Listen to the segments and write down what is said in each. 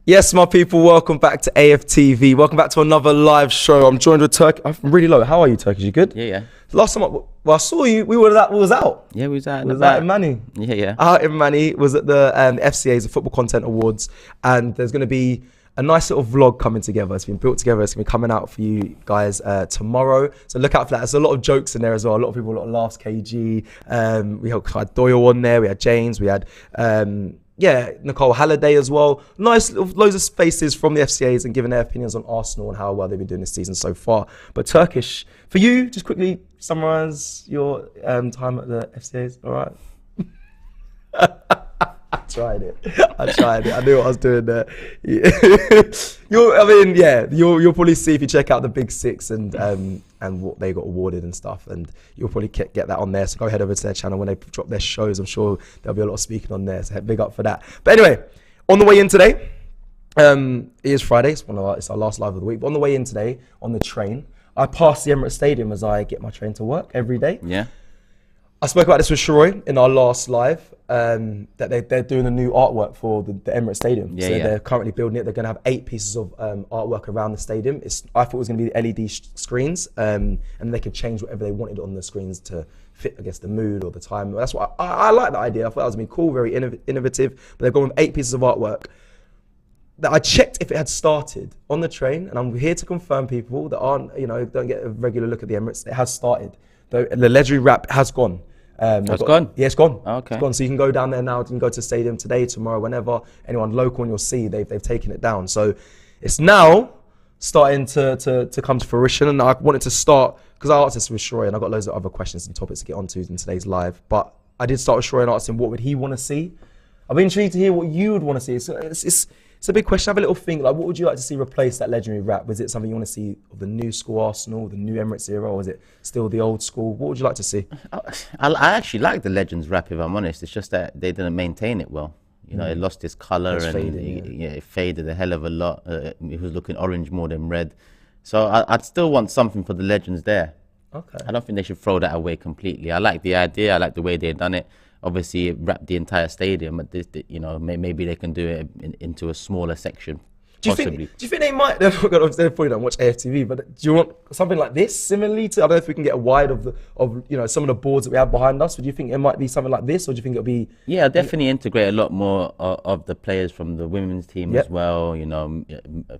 Yes, my people, welcome back to AFTV. Welcome back to another live show. I'm joined with Turkish. I'm really low. How are you, Turkish? You good? Yeah. Last time I saw you, we was out. Yeah, we was out. We was out in Manny. Yeah. Out in Manny, was at the FCA's, the Football Content Awards, and there's going to be a nice little vlog coming together. It's been built together. It's going to be coming out for you guys tomorrow. So look out for that. There's a lot of jokes in there as well. A lot of people, a lot of laughs. KG. We had Doyle on there. We had James. We had Nicole Halliday as well. Nice, loads of faces from the FCAs and giving their opinions on Arsenal and how well they've been doing this season so far. But Turkish, for you, just quickly summarise your time at the FCAs. All right. I tried it. I knew what I was doing there. You'll probably see if you check out the Big Six and what they got awarded and stuff, and you'll probably get that on there. So go head over to their channel when they drop their shows. I'm sure there'll be a lot of speaking on there. So big up for that. But anyway, on the way in today, it is Friday. It's our last live of the week. But on the way in today, on the train, I pass the Emirates Stadium as I get my train to work every day. Yeah. I spoke about this with Shroy in our last live, that they're doing a new artwork for the Emirates Stadium. They're currently building it. They're going to have 8 pieces of artwork around the stadium. I thought it was going to be the LED screens, and they could change whatever they wanted on the screens to fit, I guess, the mood or the time. That's what I like that idea. I thought that was going to be cool, very innovative. But they've gone with 8 pieces of artwork. That I checked if it had started on the train, and I'm here to confirm, people that aren't, don't get a regular look at the Emirates. It has started. The legendary wrap has gone. It's gone? Yeah, it's gone. Oh, okay. It's gone. So you can go down there now. You can go to the stadium today, tomorrow, whenever. Anyone local, and you'll see they've taken it down. So it's now starting to come to fruition. And I wanted to start, because I asked this with Shroy, and I've got loads of other questions and topics to get onto in today's live. But I did start with Shroy and asked him what would he want to see. I've been intrigued to hear what you would want to see. It's a big question. I have a little think, like, what would you like to see replace that legendary wrap? Was it something you want to see of the new school Arsenal, the new Emirates era, or is it still the old school? What would you like to see? I actually like the Legends wrap, if I'm honest. It's just that they didn't maintain it well. It lost its colour and it faded a hell of a lot. It was looking orange more than red. So I'd still want something for the Legends there. Okay. I don't think they should throw that away completely. I like the idea. I like the way they've done it. Obviously, it wrapped the entire stadium, but maybe they can do it into a smaller section. Do you think they might? They probably don't watch AFTV, but do you want something like this similarly to? I don't know if we can get a wide of some of the boards that we have behind us. But do you think it might be something like this, or do you think it'll be? Yeah, I'll definitely integrate a lot more of the players from the women's team as well.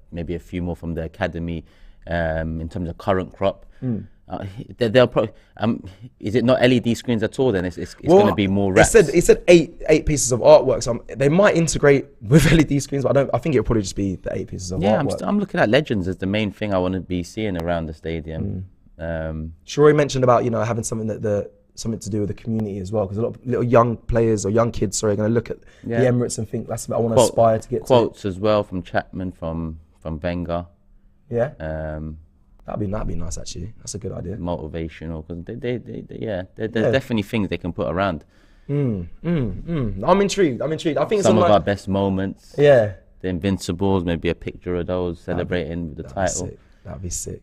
Maybe a few more from the academy in terms of current crop. They'll probably. Is it not LED screens at all? Then it's going to be more wraps. It said eight pieces of artwork. So they might integrate with LED screens, but I think it'll probably just be the 8 pieces of artwork. I'm looking at Legends as the main thing I want to be seeing around the stadium. Shroy mentioned about having something something to do with the community as well, because a lot of little young players or young kids, are going to look at the Emirates and think that's what I want to aspire to get. Quotes as well from Chapman, from Wenger. Yeah. That'd be nice, actually. That's a good idea. Motivational, because there's definitely things they can put around. I'm intrigued. I think some of our best moments. Yeah. The Invincibles, maybe a picture of those celebrating the title. That'd be sick.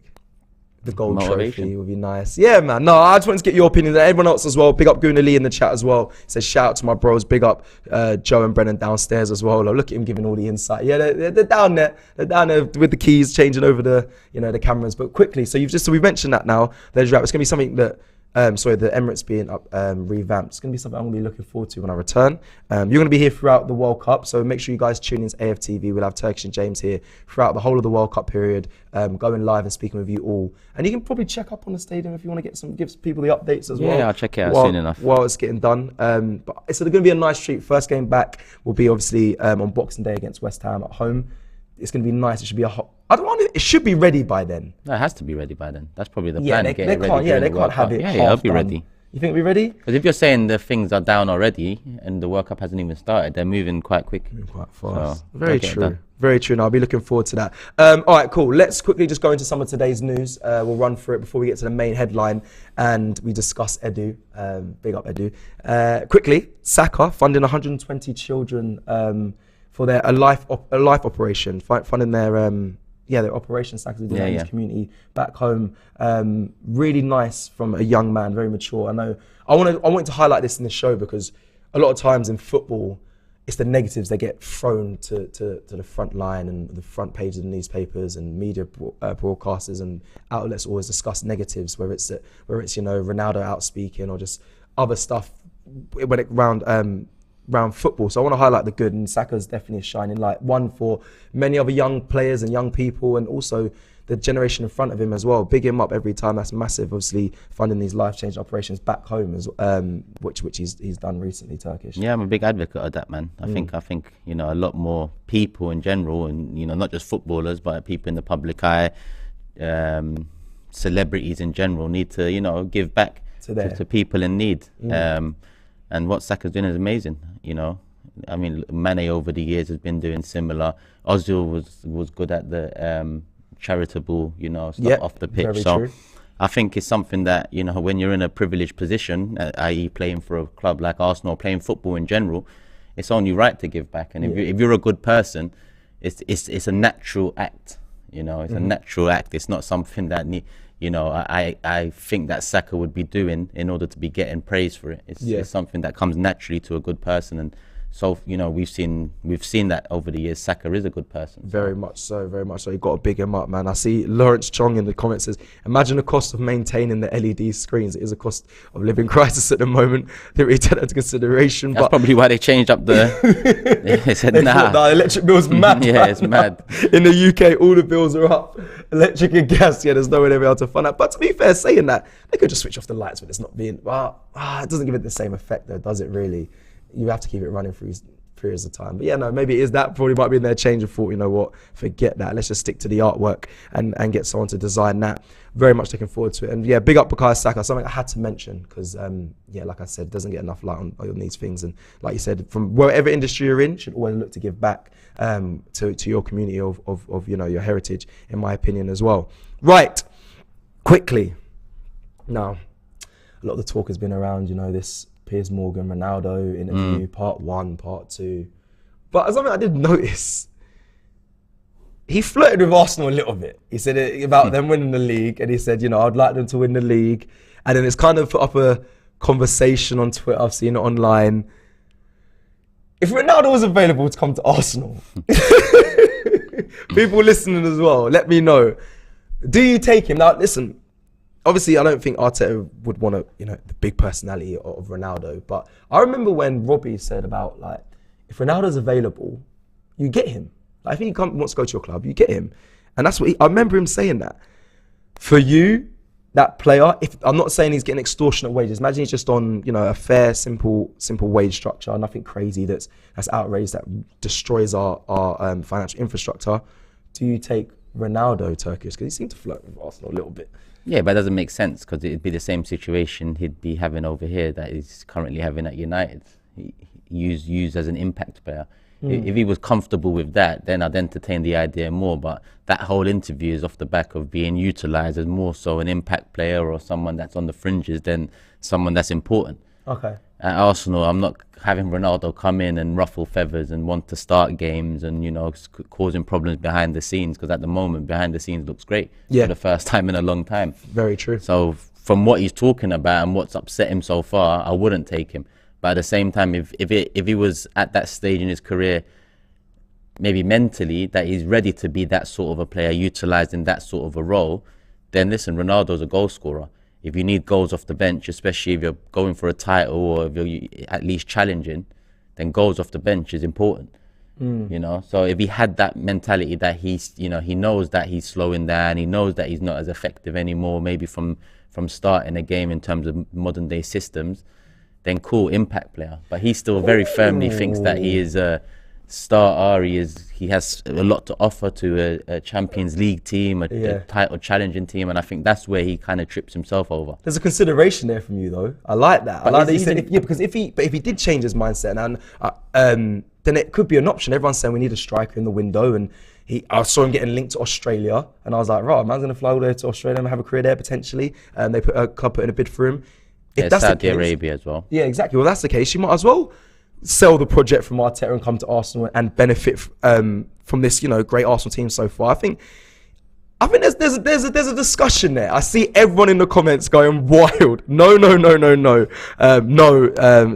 The gold trophy would be nice. Yeah, man. No, I just wanted to get your opinion. Everyone else as well. Big up Guna Lee in the chat as well. Says shout out to my bros. Big up Joe and Brennan downstairs as well. Look at him giving all the insight. Yeah, they're down there. They're down there with the keys, changing over the the cameras. But quickly, so we've mentioned that now. It's going to be something that. The Emirates being revamped. It's going to be something I'm going to be looking forward to when I return. You're going to be here throughout the World Cup, so make sure you guys tune into AFTV. We'll have Turkish and James here throughout the whole of the World Cup period, going live and speaking with you all. And you can probably check up on the stadium if you want to give people the updates as well. Yeah, I'll check it out soon enough. While it's getting done. But it's going to be a nice treat. First game back will be obviously on Boxing Day against West Ham at home. It's going to be nice. It should be it should be ready by then. No, it has to be ready by then. That's probably the plan. They can't have it. Yeah, it'll be ready. You think it'll be ready? Because if you're saying the things are down already and the World Cup hasn't even started, they're moving quite quick. Moving quite fast. So, very true. Very true. And I'll be looking forward to that. All right, cool. Let's quickly just go into some of today's news. We'll run through it before we get to the main headline and we discuss Edu. Big up Edu. Quickly, Saka funding 120 children for their a life operation, funding their operation Saka's doing in his community back home. Really nice from a young man, very mature. I know. I wanted to highlight this in the show because a lot of times in football, it's the negatives that get thrown to the front line and the front pages of the newspapers, and media broadcasters and outlets always discuss negatives, whether it's Ronaldo out speaking or just other stuff when it round football. So I want to highlight the good, and Saka's definitely a shining light, one for many other young players and young people, and also the generation in front of him as well. Big him up every time. That's massive. Obviously, funding these life-changing operations back home, as which he's done recently. Turkish. Yeah, I'm a big advocate of that, man. I think a lot more people in general, and not just footballers, but people in the public eye, celebrities in general, need to give back to people in need. And what Saka's doing is amazing. I mean, Mane over the years has been doing similar. Ozil was good at the charitable, stuff off the pitch. So true. I think it's something that, when you're in a privileged position, i.e. playing for a club like Arsenal, playing football in general, it's only right to give back. And if you're a good person, it's a natural act. It's a natural act. It's not something that I think that Saka would be doing in order to be getting praise for it. It's something that comes naturally to a good person, and so we've seen that over the years. Saka is a good person. Very much so. You got to big him up, man. I see Lawrence Chong in the comments says, "Imagine the cost of maintaining the LED screens. It is a cost of living crisis at the moment. They really take that into consideration." That's probably why they changed up the. They said, nah, the electric bill's mad. Yeah, it's mad. In the UK, all the bills are up. Electric and gas. Yeah, there's no way they'll be able to fund that. But to be fair, saying that, they could just switch off the lights when it's not being. Well, it doesn't give it the same effect, though, does it? Really? You have to keep it running for periods of time. But yeah, no, maybe it is that. Probably might be in their change of thought. You know what? Forget that. Let's just stick to the artwork and get someone to design that. Very much looking forward to it. And yeah, big up Bukayo Saka. Something I had to mention because like I said, doesn't get enough light on these things. And like you said, from whatever industry you're in, you should always look to give back to your community of your heritage, in my opinion as well. Right, quickly. Now, a lot of the talk has been around this Piers Morgan, Ronaldo interview, part 1, part 2. But something I did notice, he flirted with Arsenal a little bit. He said about them winning the league, and he said, I'd like them to win the league. And then it's kind of put up a conversation on Twitter, I've seen it online. If Ronaldo was available to come to Arsenal, people listening as well, let me know. Do you take him? Now, listen, obviously, I don't think Arteta would want the big personality of Ronaldo. But I remember when Robbie said about, if Ronaldo's available, you get him. If he wants to go to your club, you get him. And that's what I remember him saying that. For you, that player, if I'm not saying he's getting extortionate wages, imagine he's just on, a fair, simple wage structure, nothing crazy that's outrageous, that destroys our financial infrastructure. Do you take Ronaldo, Turkish? Because he seemed to flirt with Arsenal a little bit. Yeah, but it doesn't make sense because it'd be the same situation he'd be having over here that he's currently having at United. Used as an impact player. If he was comfortable with that, then I'd entertain the idea more. But that whole interview is off the back of being utilised as more so an impact player or someone that's on the fringes than someone that's important. Okay. At Arsenal, I'm not having Ronaldo come in and ruffle feathers and want to start games and, causing problems behind the scenes, because at the moment, behind the scenes looks great for the first time in a long time. Very true. So from what he's talking about and what's upset him so far, I wouldn't take him. But at the same time, if he was at that stage in his career, maybe mentally, that he's ready to be that sort of a player, utilised in that sort of a role, then listen, Ronaldo's a goal scorer. If you need goals off the bench, especially if you're going for a title or if you're at least challenging, then goals off the bench is important. So if he had that mentality that he's, he knows that he's slowing down, he knows that he's not as effective anymore, maybe from starting a game in terms of modern day systems, then cool, impact player. But he still very firmly thinks that he is a starter. He has a lot to offer to a Champions League team, a title challenging team, and I think that's where he kind of trips himself over. There's a consideration there from you, though. I like that. But I like that he said, because if he did change his mindset, and then it could be an option. Everyone's saying we need a striker in the window, and I saw him getting linked to Australia, and I was like, right, man's gonna fly all the way to Australia and have a career there potentially. And they put in a bid for him. If that's Saudi Arabia as well. Yeah, exactly. Well, that's the case. You might as well sell the project from Arteta and come to Arsenal and benefit from this, great Arsenal team so far. I think I think there's a discussion there. I see everyone in the comments going wild. No.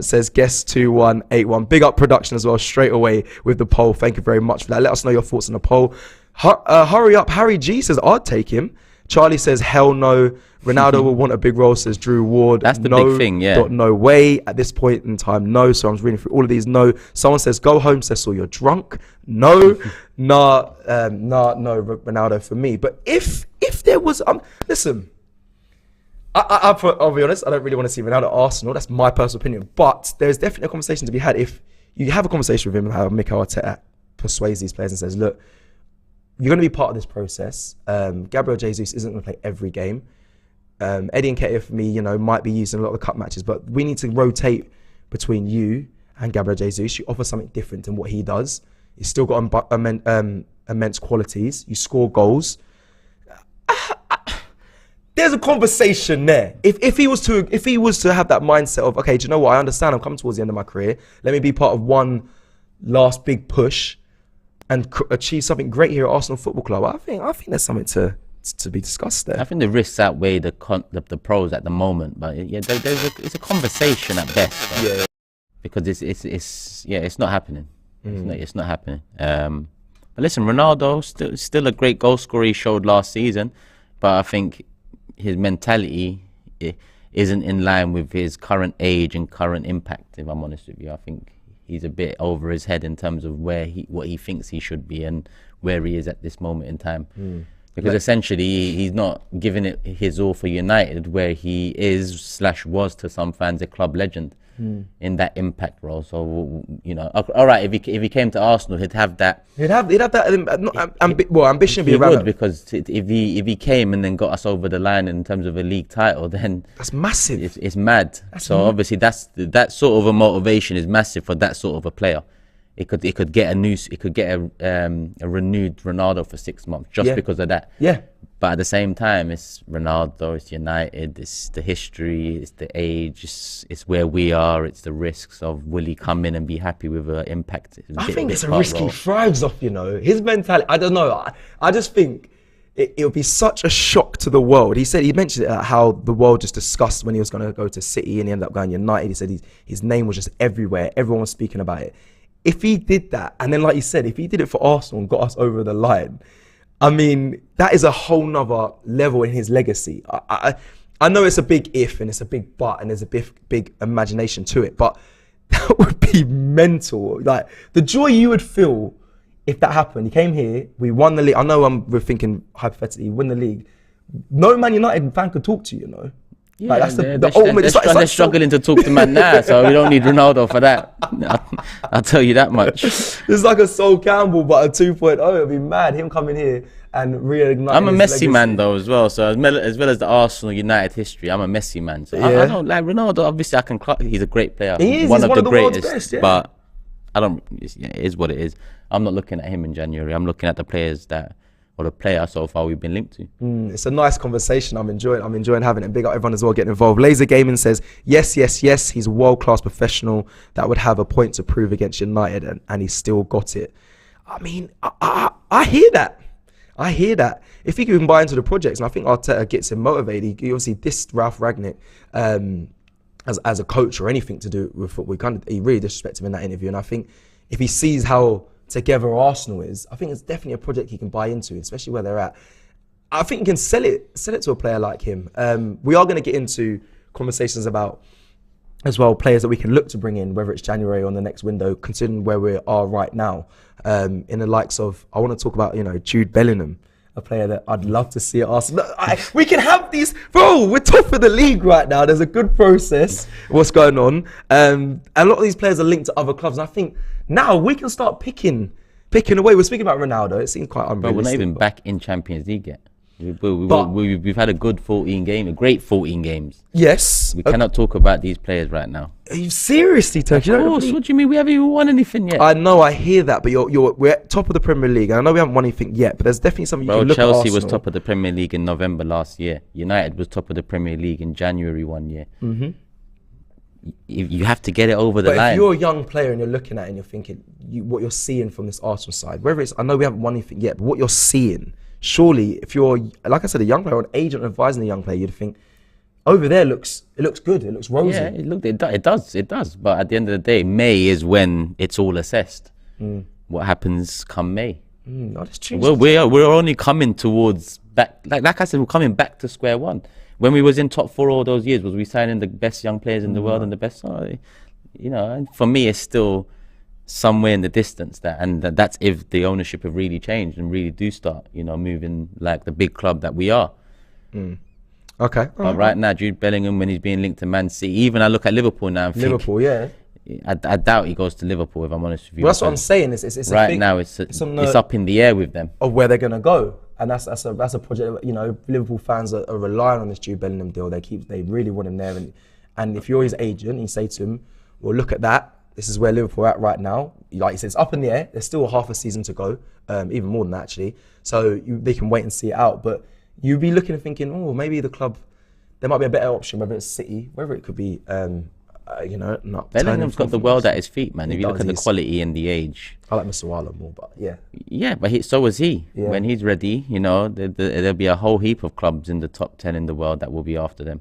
Says guest 2181. Big up production as well, straight away with the poll. Thank you very much for that. Let us know your thoughts on the poll. Hurry up, Harry G says I'd take him. Charlie says hell no. Ronaldo will want a big role, says Drew Ward. That's the big thing, yeah. No way at this point in time. No. So I'm reading through all of these. No. Someone says go home, Cecil, you're drunk. No. No, Ronaldo for me. But if there was, listen, I'll be honest, I don't really want to see Ronaldo at Arsenal. That's my personal opinion. But there's definitely a conversation to be had. If you have a conversation with him, how Mikel Arteta persuades these players and says, look, you're going to be part of this process. Gabriel Jesus isn't going to play every game. Eddie Nketiah for me, might be used in a lot of the cup matches, but we need to rotate between you and Gabriel Jesus. You offer something different than what he does. He's still got immense qualities. You score goals. There's a conversation there. If he was to have that mindset of, okay, do you know what? I understand. I'm coming towards the end of my career. Let me be part of one last big push and achieve something great here at Arsenal Football Club. I think there's something to be discussed there. I think the risks outweigh the pros at the moment, but it's a conversation at best. Right? Yeah. Because it's not happening. It's not happening. But listen, Ronaldo still a great goal scorer he showed last season, but I think his mentality isn't in line with his current age and current impact. If I'm honest with you, I think he's a bit over his head in terms of what he thinks he should be and where he is at this moment in time. Because essentially he's not giving it his all for United, where he is/was to some fans a club legend in that impact role. So all right, if he came to Arsenal, he'd have that. He'd have that ambition. He would, because if he came and then got us over the line in terms of a league title, then that's massive. It's mad. Obviously that sort of a motivation is massive for that sort of a player. It could get a renewed Ronaldo for 6 months just because of that. Yeah. But at the same time, it's Ronaldo, it's United, it's the history, it's the age, it's where we are, it's the risks of will he come in and be happy with an impact. I think it's a risk he thrives off, his mentality. I don't know. I just think it would be such a shock to the world. He mentioned how the world just discussed when he was going to go to City and he ended up going United. He said his name was just everywhere. Everyone was speaking about it. If he did that, and then like you said, if he did it for Arsenal and got us over the line, I mean, that is a whole nother level in his legacy. I know it's a big if and it's a big but and there's a big imagination to it, but that would be mental. Like the joy you would feel if that happened. He came here, we won the league. I know we're thinking hypothetically, win the league. No Man United fan could talk to you, Yeah, like that's the ultimate. They're struggling to talk to man now, so we don't need Ronaldo for that. I'll tell you that much. It's like a Sol Campbell, but a 2.0. It'd be mad him coming here and reigniting. I'm a Messi man though as well. So as well as the Arsenal United history, I'm a Messi man. So I don't like Ronaldo. Obviously, he's a great player. He is one of the greatest. Best, But I don't. It is what it is. I'm not looking at him in January. I'm looking at the players or the player so far we've been linked to. It's a nice conversation. I'm enjoying having it. Big up everyone as well getting involved. Laser Gaming says yes. He's a world-class professional that would have a point to prove against United, and he still got it. I mean, I hear that. If he can buy into the projects, and I think Arteta gets him motivated. He obviously dissed Ralph Rangnick as a coach or anything to do with football. He really disrespected him in that interview, and I think if he sees how together Arsenal is, I think it's definitely a project he can buy into, especially where they're at. I think he can sell it to a player like him. We are going to get into conversations about as well players that we can look to bring in, whether it's January or the next window, considering where we are right now. In the likes of, I want to talk about Jude Bellingham, a player that I'd love to see at Arsenal. We can have these, bro. We're top of the league right now. There's a good process. What's going on? And a lot of these players are linked to other clubs, and I think now we can start picking away. We're speaking about Ronaldo. It seems quite unrealistic. But we're not even back in Champions League yet. We've had a good 14 game, a great 14 games. Yes. We cannot talk about these players right now. Are you seriously, Turkish? Of course. What do you mean? We haven't even won anything yet. I know, I hear that, but we're at top of the Premier League. And I know we haven't won anything yet, but there's definitely something you can look at. Chelsea was top of the Premier League in November last year. United was top of the Premier League in January one year. Mm-hmm. You have to get it over the line. But if you're a young player and you're looking at it and you're thinking what you're seeing from this Arsenal side, whether it's, I know we haven't won anything yet, but what you're seeing surely if you're, like I said, a young player or an agent advising a young player, you'd think over there it looks good, it looks rosy. Yeah, it does. But at the end of the day, May is when it's all assessed. What happens come May? No, that's true. Well, we're only coming towards back. Like I said, we're coming back to square one. When we was in top 4 all those years, was we signing the best young players in the world and the best? And for me, it's still somewhere in the distance. That's if the ownership have really changed and really do start, moving like the big club that we are. Okay. But right now, Jude Bellingham, when he's being linked to Man City, even I look at Liverpool now and think, Liverpool, yeah. I doubt he goes to Liverpool, if I'm honest with you. Well, that's what I'm saying. It's right now, it's up in the air with them of where they're gonna go, and that's a project. Liverpool fans are relying on this Jude Bellingham deal. They really want him there, and if you're his agent, you say to him, "Well, look at that. This is where Liverpool are at right now." Like you said, it's up in the air. There's still half a season to go, even more than that actually. So they can wait and see it out. But you'd be looking and thinking, oh, maybe the club, there might be a better option, whether it's City, whether it could be. Not Bellingham's got the world at his feet, man. If you look at the quality and the age. I like Mr. Wala more, but yeah. Yeah, but so was he. Yeah. When he's ready, there'll be a whole heap of clubs in the top 10 in the world that will be after them.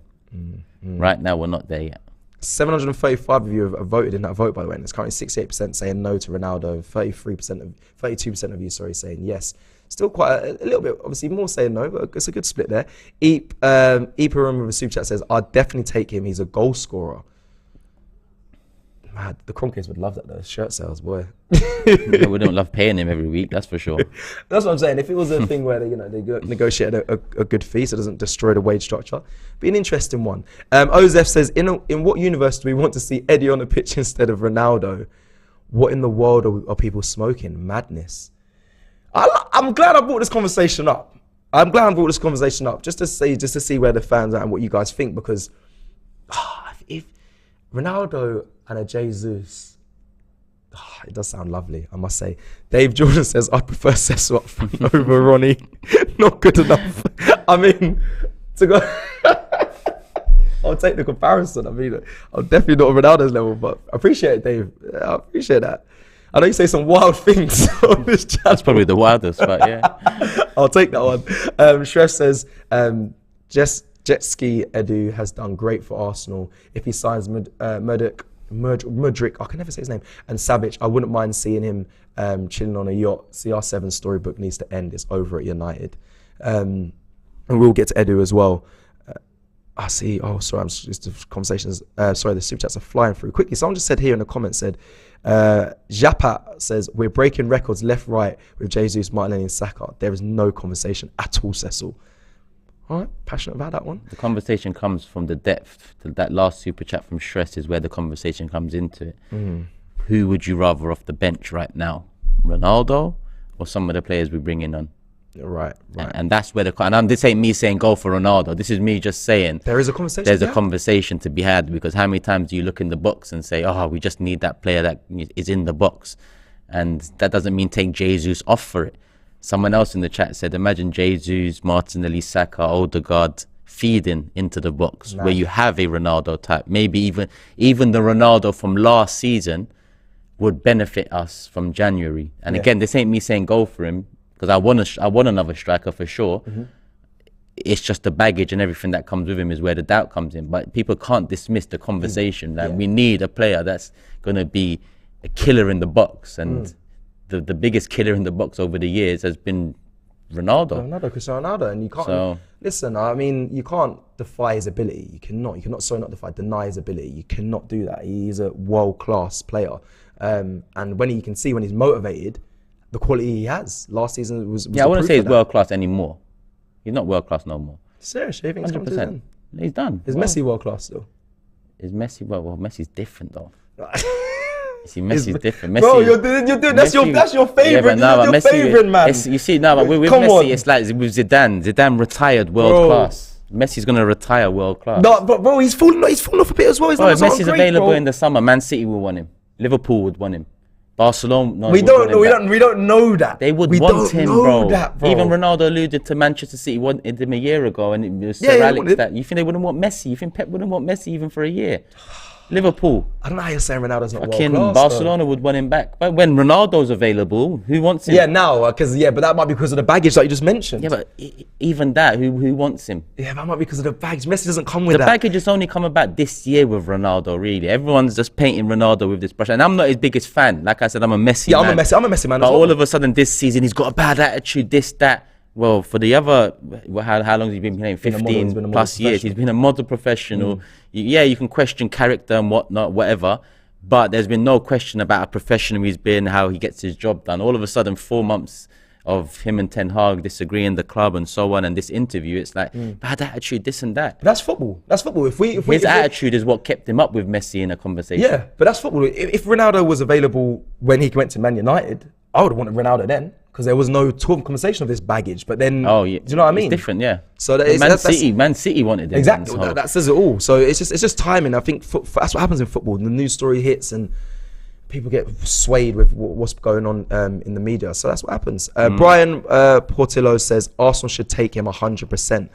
Right now, we're not there yet. 735 of you have voted in that vote, by the way, and it's currently 68% saying no to Ronaldo, 32% of you, saying yes. Still quite a little bit, obviously more saying no, but it's a good split there. Iparum with a super chat says, I'd definitely take him. He's a goal scorer. Mad. The Kroenkes would love that though. Shirt sales, boy. We don't love paying him every week, that's for sure. That's what I'm saying. If it was a thing where they negotiated a good fee, so it doesn't destroy the wage structure, be an interesting one. Ozef says, in what universe do we want to see Eddie on the pitch instead of Ronaldo? What in the world are people smoking? Madness. I'm glad I brought this conversation up. Just to see where the fans are and what you guys think, because if Ronaldo and a Jesus, it does sound lovely, I must say. Dave Jordan says, I prefer Cecil up front over Ronnie. Not good enough. I mean, to go... I'll take the comparison. I mean, I'm definitely not on Ronaldo's level, but I appreciate it, Dave. I appreciate that. I know you say some wild things on this chat. That's probably the wildest, but yeah. I'll take that one. Shref says, Jet Ski Edu has done great for Arsenal. If he signs Mudryk, I can never say his name, and Savic, I wouldn't mind seeing him chilling on a yacht. CR7 storybook needs to end. It's over at United. And we'll get to Edu as well. I see. Oh, sorry. The conversations. Sorry, the super chats are flying through quickly. Someone just said here in the comments, Japa says, we're breaking records left, right with Jesus, Martinelli and Saka. There is no conversation at all, Cecil. All right, passionate about that one. The conversation comes from the depth. That last super chat from Stress is where the conversation comes into it. Who would you rather off the bench right now? Ronaldo or some of the players we're bringing on? Right. And that's where this ain't me saying go for Ronaldo. This is me just saying there is a conversation. There's a conversation to be had, because how many times do you look in the box and say, oh, we just need that player that is in the box, and that doesn't mean take Jesus off for it. Someone else in the chat said, imagine Jesus, Martinelli, Saka, Odegaard feeding into the box, where you have a Ronaldo type. Maybe even the Ronaldo from last season would benefit us from January. And again, this ain't me saying go for him, because I want another striker for sure. It's just the baggage and everything that comes with him is where the doubt comes in. But people can't dismiss the conversation that we need a player that's going to be a killer in the box. And the biggest killer in the box over the years has been Cristiano Ronaldo. And you can't, listen, I mean, you can't defy his ability. You cannot deny his ability. You cannot do that. He's a world-class player. And when you can see when he's motivated, the quality he has. Last season was I wouldn't say he's world-class anymore. He's not world-class no more. Seriously, you think 100%. He's done. Is Messi world-class still? Is Messi, well, Messi's different though. See, Messi's different. Messi, bro, you're doing that's your favourite. Yeah, your favourite, man. You see, but with Messi, it's like with Zidane. Zidane retired world-class. Messi's gonna retire world-class. No, but bro, he's fallen off a bit as well. If Messi's available in the summer, Man City will want him. Liverpool would want him. Barcelona. We don't know that. They would want him, bro. Even Ronaldo alluded to Manchester City wanted him a year ago, and it was Sir Alex that. You think they wouldn't want Messi? You think Pep wouldn't want Messi even for a year? Liverpool. I don't know how you're saying Ronaldo's not Fucking world class. Barcelona would want him back. But when Ronaldo's available, who wants him? Yeah, now, because but that might be because of the baggage that you just mentioned. Yeah, but even that, who wants him? Yeah, that might be because of the baggage. Messi doesn't come with the that. The baggage has only come about this year with Ronaldo, really. Everyone's just painting Ronaldo with this brush. And I'm not his biggest fan. Like I said, I'm a Messi man. I'm a Messi man But as well. all of a sudden this season, he's got a bad attitude, this, that. Well, for the other, how long has he been playing? 15 plus years. He's been a model professional. Yeah, you can question character and whatnot, whatever. But there's been no question about how professional he's been, how he gets his job done. All of a sudden, 4 months of him and Ten Hag disagreeing the club and so on, and this interview, it's like bad attitude, this and that. But that's football. That's football. His attitude is what kept him up with Messi in a conversation. Yeah, but that's football. If Ronaldo was available when he went to Man United, I would have wanted Ronaldo then, because there was no conversation of this baggage. But then, do you know what I mean? It's different, yeah. So Man City wanted him. Exactly. That says it all. So it's just timing. I think that's what happens in football. The news story hits and people get swayed with what's going on in the media. So that's what happens. Brian Portillo says Arsenal should take him 100%.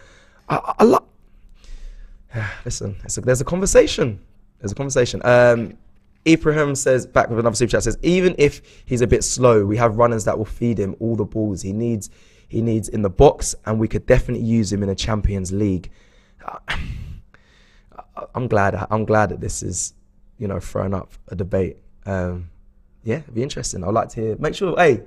Listen, there's a conversation. Ibrahim says, back with another super chat, says, even if he's a bit slow, we have runners that will feed him all the balls he needs in the box, and we could definitely use him in a Champions League. I'm glad that this is, throwing up a debate. Yeah, it'd be interesting. I'd like to hear. Make sure, hey,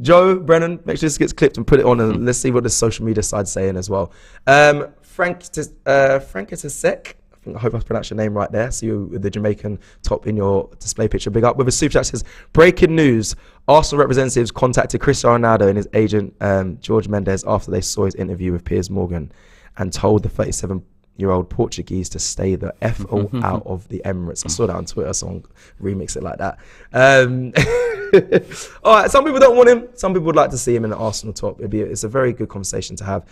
Joe, Brennan, make sure this gets clipped and put it on, and let's see what the social media side's saying as well. Frankitasek, I hope I pronounced your name right there. See you with the Jamaican top in your display picture. Big up with a super chat. Says, breaking news. Arsenal representatives contacted Cristiano Ronaldo and his agent, George Mendes, after they saw his interview with Piers Morgan and told the 37-year-old Portuguese to stay the F.O. out of the Emirates. I saw that on Twitter, so I'll remix it like that. All right, some people don't want him. Some people would like to see him in the Arsenal top. It's a very good conversation to have.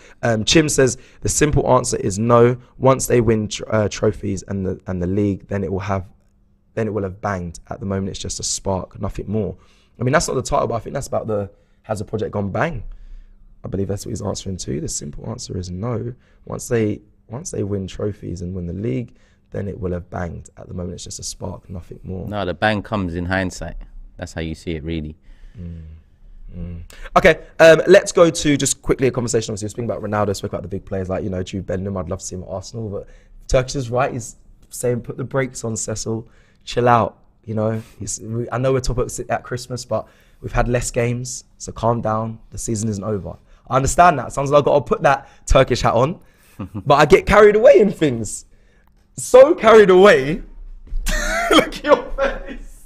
Chim says the simple answer is no. Once they win trophies and the league, then it will have banged. At the moment, it's just a spark, nothing more. I mean, that's not the title, but I think that's about has the project gone bang? I believe that's what he's answering to. The simple answer is no. Once they win trophies and win the league, then it will have banged. At the moment, it's just a spark, nothing more. No, the bang comes in hindsight. That's how you see it, really. Okay, let's go to just quickly a conversation. Obviously, we're speaking about Ronaldo, speaking about the big players like, Jude Bellingham. I'd love to see him at Arsenal, but Turkish is right. He's saying put the brakes on, Cecil. Chill out. I know we're talking at Christmas, but we've had less games, so calm down. The season isn't over. I understand that. Sounds like I've got to put that Turkish hat on, but I get carried away in things. So carried away. Look at your face.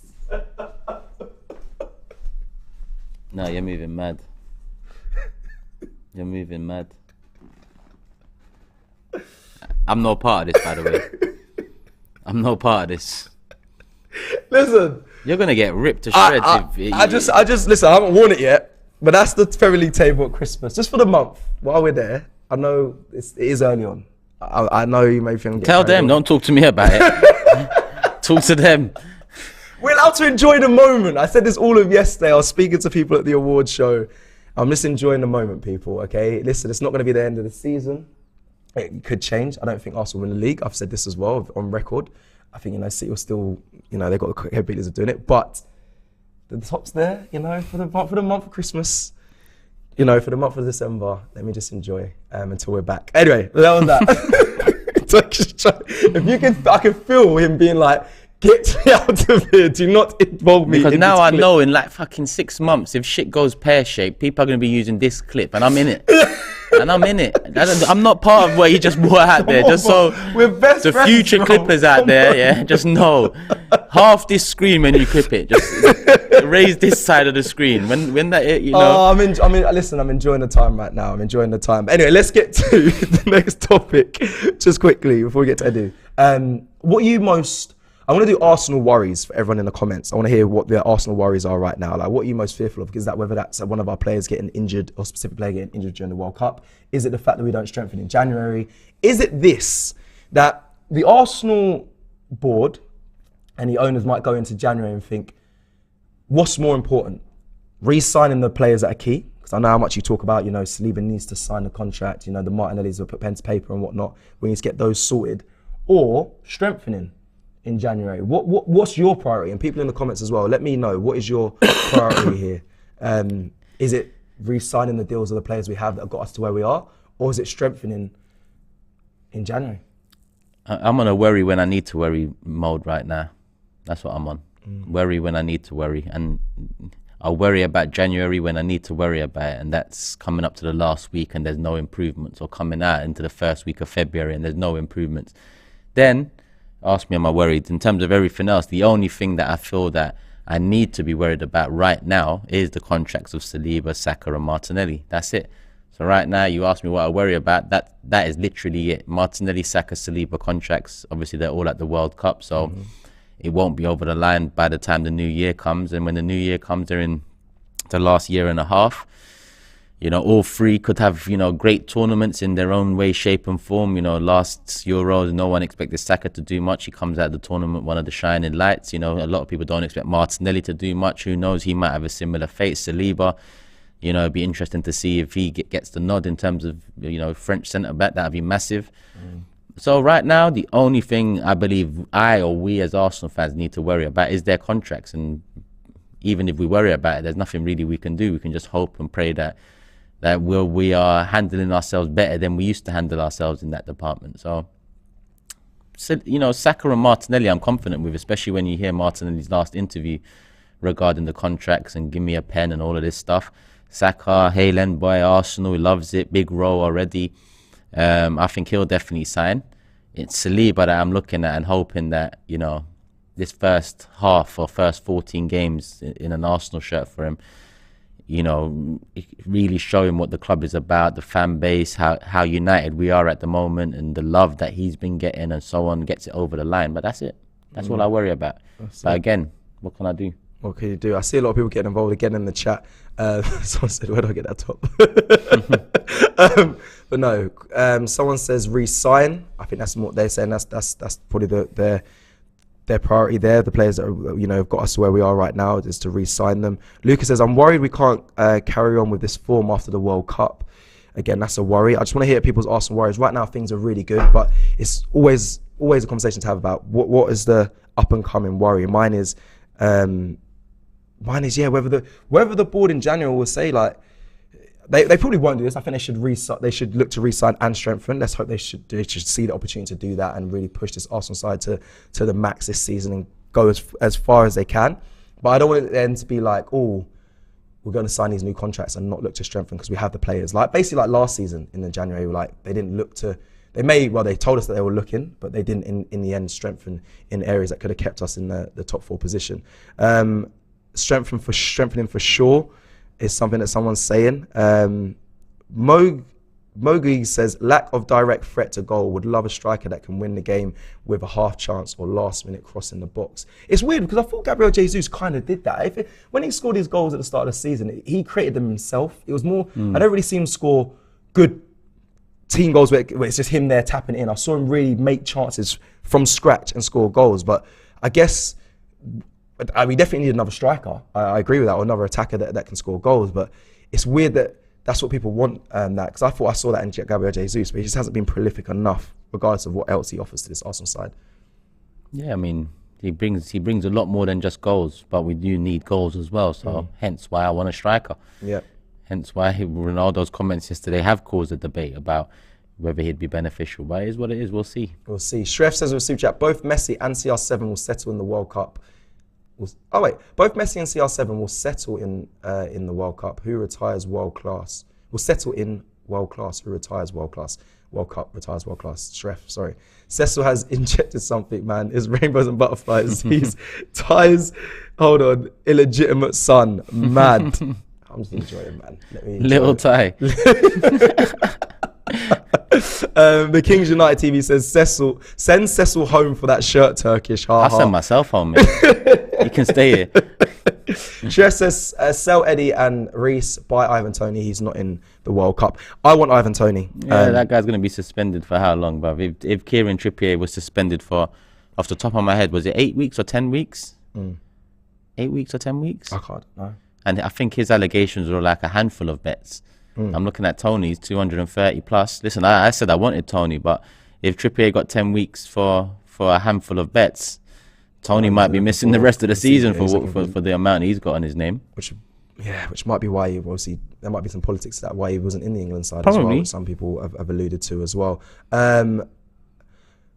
No, you're moving mad. You're moving mad. I'm no part of this, by the way. I'm no part of this. Listen, you're gonna get ripped to shreds. I just listen. I haven't worn it yet, but that's the Premier League table at Christmas, just for the month while we're there. I know it is early on. I know you may think. Tell them, don't talk to me about it. Talk to them. We're allowed to enjoy the moment. I said this all of yesterday. I was speaking to people at the awards show. I'm just enjoying the moment, people. Okay, listen, it's not going to be the end of the season. It could change. I don't think Arsenal win the league. I've said this as well on record. I think City will still, they've got the capabilities of doing it, but the top's there, for the month of Christmas, for the month of December. Let me just enjoy until we're back. Anyway, that was that. I can feel him being like, get me out of here. Do not involve me. Because in now this I clip. know in like fucking 6 months, if shit goes pear-shaped, people are going to be using this clip, and I'm in it. And I'm in it. I'm not part of what he just brought out there. Just so the future clippers out there, yeah, just know. Half this screen when you clip it. Just raise this side of the screen. When that, listen, I'm enjoying the time right now. I'm enjoying the time. Anyway, let's get to the next topic just quickly before we get to Edu. I want to do Arsenal worries for everyone in the comments. I want to hear what the Arsenal worries are right now. Like, what are you most fearful of? Is that whether that's one of our players getting injured or a specific player getting injured during the World Cup? Is it the fact that we don't strengthen in January? Is it this, that the Arsenal board and the owners might go into January and think, what's more important? Re-signing the players that are key? Because I know how much you talk about, Saliba needs to sign the contract, the Martinellis will put pen to paper and whatnot. We need to get those sorted. Or strengthening. in January? What's your priority? And people in the comments as well, let me know, what is your priority here? Is it re-signing the deals of the players we have that have got us to where we are, or is it strengthening in January? I'm on a worry when I need to worry mode right now. That's what I'm on. Worry when I need to worry, and I'll worry about January when I need to worry about it, and that's coming up to the last week and there's no improvements, or coming out into the first week of February and there's no improvements. Then ask me, am I worried? In terms of everything else, the only thing that I feel that I need to be worried about right now is the contracts of Saliba, Saka and Martinelli. That's it. So right now, you ask me what I worry about, that is literally it. Martinelli, Saka, Saliba contracts, obviously they're all at the World Cup, so it won't be over the line by the time the new year comes. And when the new year comes, they're in the last year and a half. You know, all three could have, you know, great tournaments in their own way, shape and form. You know, last Euros, no one expected Saka to do much. He comes out of the tournament, one of the shining lights. You know, a lot of people don't expect Martinelli to do much. Who knows? He might have a similar fate. Saliba, you know, it'd be interesting to see if he gets the nod in terms of, you know, French centre-back. That would be massive. So right now, the only thing I believe I or we as Arsenal fans need to worry about is their contracts. And even if we worry about it, there's nothing really we can do. We can just hope and pray that we are handling ourselves better than we used to handle ourselves in that department. So you know, Saka and Martinelli I'm confident with, especially when you hear Martinelli's last interview regarding the contracts and give me a pen and all of this stuff. Saka, Haaland boy, Arsenal, he loves it, big role already. I think he'll definitely sign. It's Saliba that I'm looking at and hoping that, you know, this first half or first 14 games in an Arsenal shirt for him, you know, really showing what the club is about, the fan base, how united we are at the moment, and the love that he's been getting and so on, gets it over the line. But that's it. That's all I worry about. But again, what can I do? What can you do? I see a lot of people getting involved again in the chat. Someone said, where do I get that top? But no, someone says re-sign. I think that's what they're saying. That's probably their priority there. The players that are, you know, have got us to where we are right now is to re-sign them. Lucas says, I'm worried we can't carry on with this form after the World Cup. Again, that's a worry. I just want to hear people's Arsenal worries. Right now, things are really good, but it's always a conversation to have about what is the up and coming worry. Mine is whether the board in January will say, like, they probably won't do this. I think they should look to re-sign and strengthen. Let's hope they should see the opportunity to do that and really push this Arsenal side to the max this season and go as far as they can. But I don't want it then to be like, oh, we're going to sign these new contracts and not look to strengthen because we have the players. Like basically like last season in the January, like they didn't look to. They told us that they were looking, but they didn't in the end strengthen in areas that could have kept us in the top 4 position. Strengthening for sure is something that someone's saying. Mogi says, lack of direct threat to goal. Would love a striker that can win the game with a half chance or last minute cross in the box. It's weird because I thought Gabriel Jesus kind of did that. When he scored his goals at the start of the season, he created them himself. It was more, I don't really see him score good team goals where it's just him there tapping in. I saw him really make chances from scratch and score goals. But I guess we definitely need another striker. I agree with that, or another attacker that can score goals. But it's weird that that's what people want, that, because I thought I saw that in Gabriel Jesus, but he just hasn't been prolific enough, regardless of what else he offers to this Arsenal side. Yeah, I mean, he brings a lot more than just goals, but we do need goals as well. So hence why I want a striker. Yeah. Hence why Ronaldo's comments yesterday have caused a debate about whether he'd be beneficial. But it is what it is. We'll see. We'll see. Shref says with Super Chat, both Messi and CR7 will settle in the World Cup. Both Messi and CR7 will settle in the World Cup. Who retires world class? Will settle in world class. Who retires world class? World Cup retires world class. Shref, sorry. Cecil has injected something, man. It's rainbows and butterflies. He's ties. Hold on, illegitimate son. Mad. I'm just enjoying, man. Little tie. The Kings United TV says, send Cecil home for that shirt, Turkish. I'll send myself home, man. You can stay here. Shref says, sell Eddie and Reece, buy Ivan Toney. He's not in the World Cup. I want Ivan Toney. Yeah, that guy's going to be suspended for how long, bruv? If Kieran Trippier was suspended for, off the top of my head, was it 8 weeks or 10 weeks? 8 weeks or 10 weeks? I can't, no. And I think his allegations were like a handful of bets. I'm looking at Tony's 230 plus. Listen, I said I wanted Tony, but if Trippier got 10 weeks for a handful of bets, Tony might be missing the rest of the season for the amount he's got on his name. Which might be why he obviously, there might be some politics to that, why he wasn't in the England side Probably. as well, which some people have alluded to as well.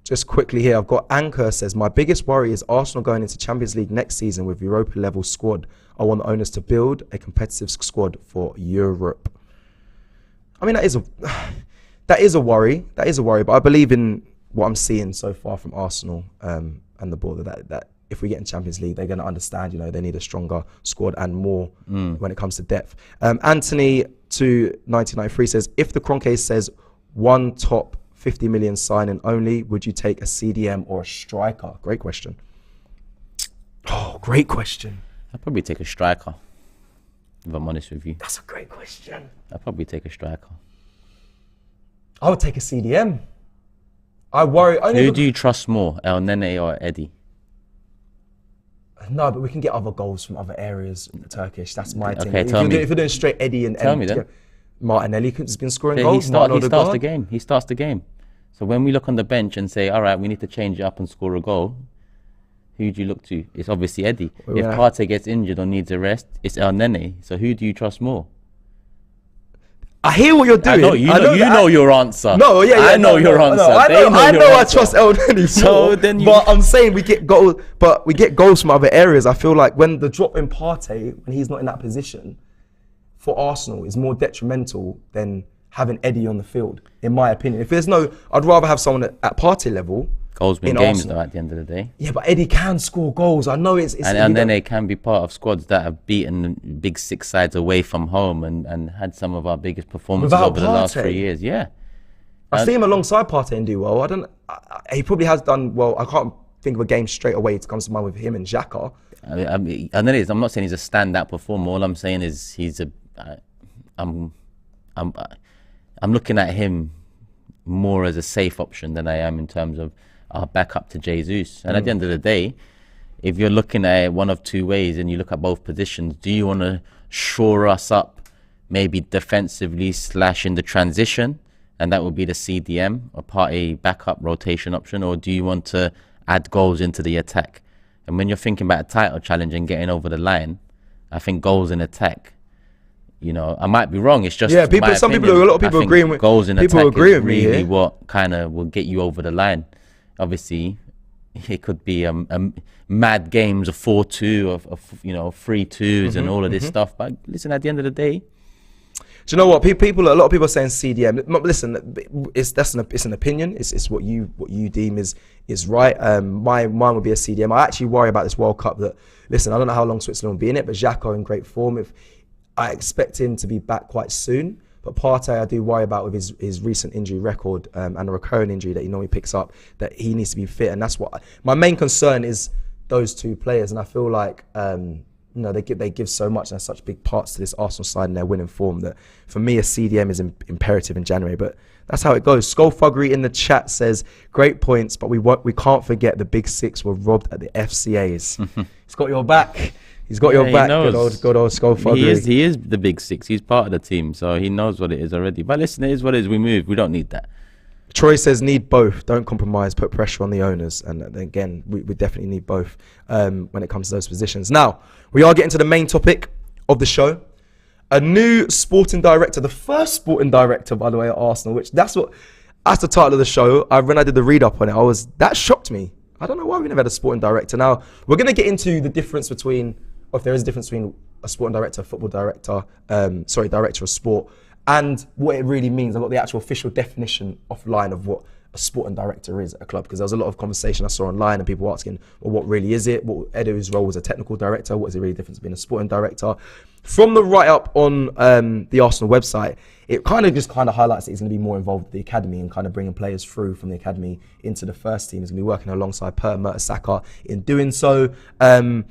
Just quickly here, I've got Anchor says, my biggest worry is Arsenal going into Champions League next season with Europa level squad. I want the owners to build a competitive squad for Europe. I mean, that is a worry. That is a worry, but I believe in what I'm seeing so far from Arsenal and the board, that if we get in Champions League, they're going to understand, they need a stronger squad and more when it comes to depth. Anthony to 1993 says, if the Kroenke says one top 50 million signing only, would you take a CDM or a striker? Great question. Oh, great question. I'd probably take a striker, if I'm honest with you. That's a great question. I'd probably take a striker. I would take a CDM. I worry. Who do you trust more, El Nene or Eddie? No, but we can get other goals from other areas in the Turkish. That's my thing. Okay, if you're doing straight Eddie and tell me then. Martinelli has been scoring goals. He starts the game. He starts the game. So when we look on the bench and say, all right, we need to change it up and score a goal, who do you look to? It's obviously Eddie. If Partey gets injured or needs a rest, it's El Nene. So who do you trust more? I hear what you're doing. You know your answer. No, yeah, I know your answer. I trust El Nene more. So then but I'm saying we get goals from other areas. I feel like when the drop in Partey, when he's not in that position, for Arsenal is more detrimental than having Eddie on the field, in my opinion. If there's I'd rather have someone at Partey level. Goals win games though at the end of the day. Yeah, but Eddie can score goals. I know it's and then they can be part of squads that have beaten big six sides away from home and had some of our biggest performances over the last 3 years. Yeah. I see him alongside Partey and do well. He probably has done well. I can't think of a game straight away that comes to mind with him and Xhaka. I'm not saying he's a standout performer. All I'm saying is I'm looking at him more as a safe option than I am in terms of our backup to Jesus. And at the end of the day, if you're looking at it one of two ways and you look at both positions, do you want to shore us up maybe defensively / in the transition, and that would be the CDM or Partey backup rotation option, or do you want to add goals into the attack? And when you're thinking about a title challenge and getting over the line, I think goals in attack, I might be wrong. It's just a lot of people agreeing with goals in people attack agree is with me really here. what kind of will get you over the line. Obviously, it could be mad games of 4-2, of 3-2s and all of this stuff. But listen, at the end of the day, do you know what? A lot of people are saying CDM. Listen, it's an opinion. It's what you deem is right. Mine would be a CDM. I actually worry about this World Cup. I don't know how long Switzerland will be in it, but Xhaka in great form. If I expect him to be back quite soon. But Partey, I do worry about with his recent injury record and a recurring injury that he normally picks up, that he needs to be fit. And that's what my main concern is, those two players. And I feel like they give so much and have such big parts to this Arsenal side and their winning form, that for me a CDM is imperative in January. But that's how it goes. Skullfuggery in the chat says, great points, but we can't forget the big six were robbed at the FCAs. He's got your back. He's got your back, good old Skullfuggery. He is the big six. He's part of the team, so he knows what it is already. But listen, it is what it is. We move. We don't need that. Troy says, need both. Don't compromise. Put pressure on the owners. And again, we definitely need both when it comes to those positions. Now, we are getting to the main topic of the show. A new sporting director, the first sporting director, by the way, at Arsenal, that's the title of the show. When I did the read-up on it, that shocked me. I don't know why we never had a sporting director. Now, we're going to get into the difference between, if there is a difference between a sporting director, a football director, director of sport, and what it really means. I've got the actual official definition offline of what a sporting director is at a club, because there was a lot of conversation I saw online and people asking, well, what really is it? What Edu's role was a technical director? What is it really difference being a sporting director? From the write-up on the Arsenal website, it kind of highlights that he's going to be more involved with the academy and kind of bringing players through from the academy into the first team. He's going to be working alongside Per Mertesacker in doing so. And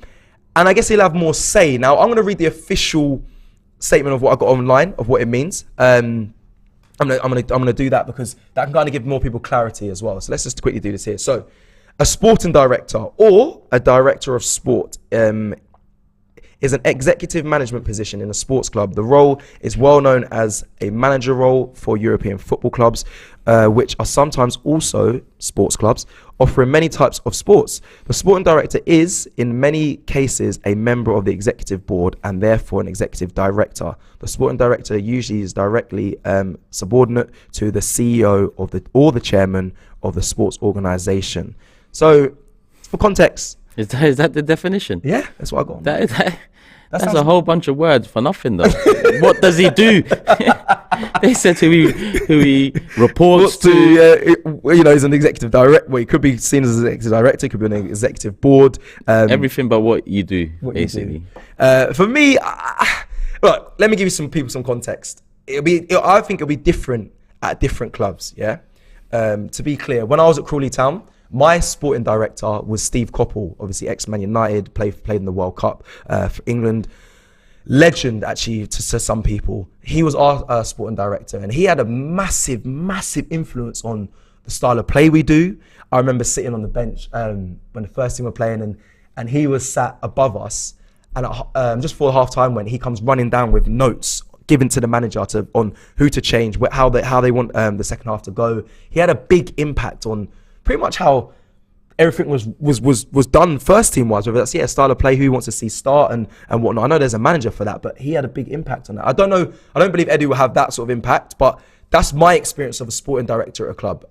I guess he'll have more say. Now, I'm going to read the official statement of what I got online, of what it means. I'm gonna do that because that can kind of give more people clarity as well. So let's just quickly do this here. So, a sporting director or a director of sport is an executive management position in a sports club. The role is well known as a manager role for European football clubs, which are sometimes also sports clubs, offering many types of sports. The sporting director is, in many cases, a member of the executive board and therefore an executive director. The sporting director usually is directly subordinate to the CEO or the chairman of the sports organisation. So, for context, Is that the definition? yeah, that's what I got. That's a whole bunch of words for nothing, though. What does he do? They said who he reports to. He's an executive director. Well, he could be seen as an executive director. Could be an executive board. Everything but what you do, basically. For me, look, let me give you some context. I think it'll be different at different clubs. Yeah. To be clear, when I was at Crawley Town, my sporting director was Steve Coppell, obviously ex-Man United, played in the World Cup for England. Legend, actually, to some people. He was our sporting director, and he had a massive, massive influence on the style of play we do. I remember sitting on the bench when the first team were playing, and he was sat above us, and just before half time when he comes running down with notes given to the manager on who to change, how they want the second half to go. He had a big impact on pretty much how everything was done first team wise, whether that's style of play, who he wants to see start and whatnot. I know there's a manager for that, but he had a big impact on that. I don't believe Eddie will have that sort of impact, but that's my experience of a sporting director at a club.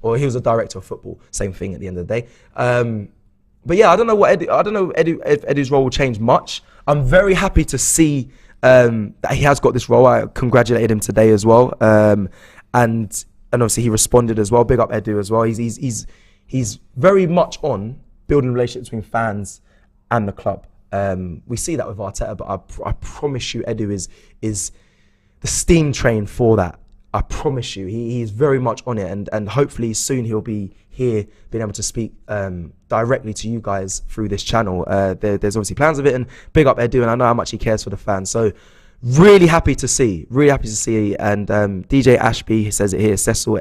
Or he was a director of football, same thing at the end of the day. But yeah, I don't know if Eddie's role will change much. I'm very happy to see that he has got this role. I congratulated him today as well. And obviously he responded as well. Big up Edu as well. He's very much on building relationships between fans and the club. We see that with Arteta, but I promise you, Edu is the steam train for that. I promise you, he is very much on it, and hopefully soon he'll be here, being able to speak directly to you guys through this channel. There's obviously plans of it, and big up Edu, and I know how much he cares for the fans. So really happy to see. And DJ Ashby, he says it here, Cecil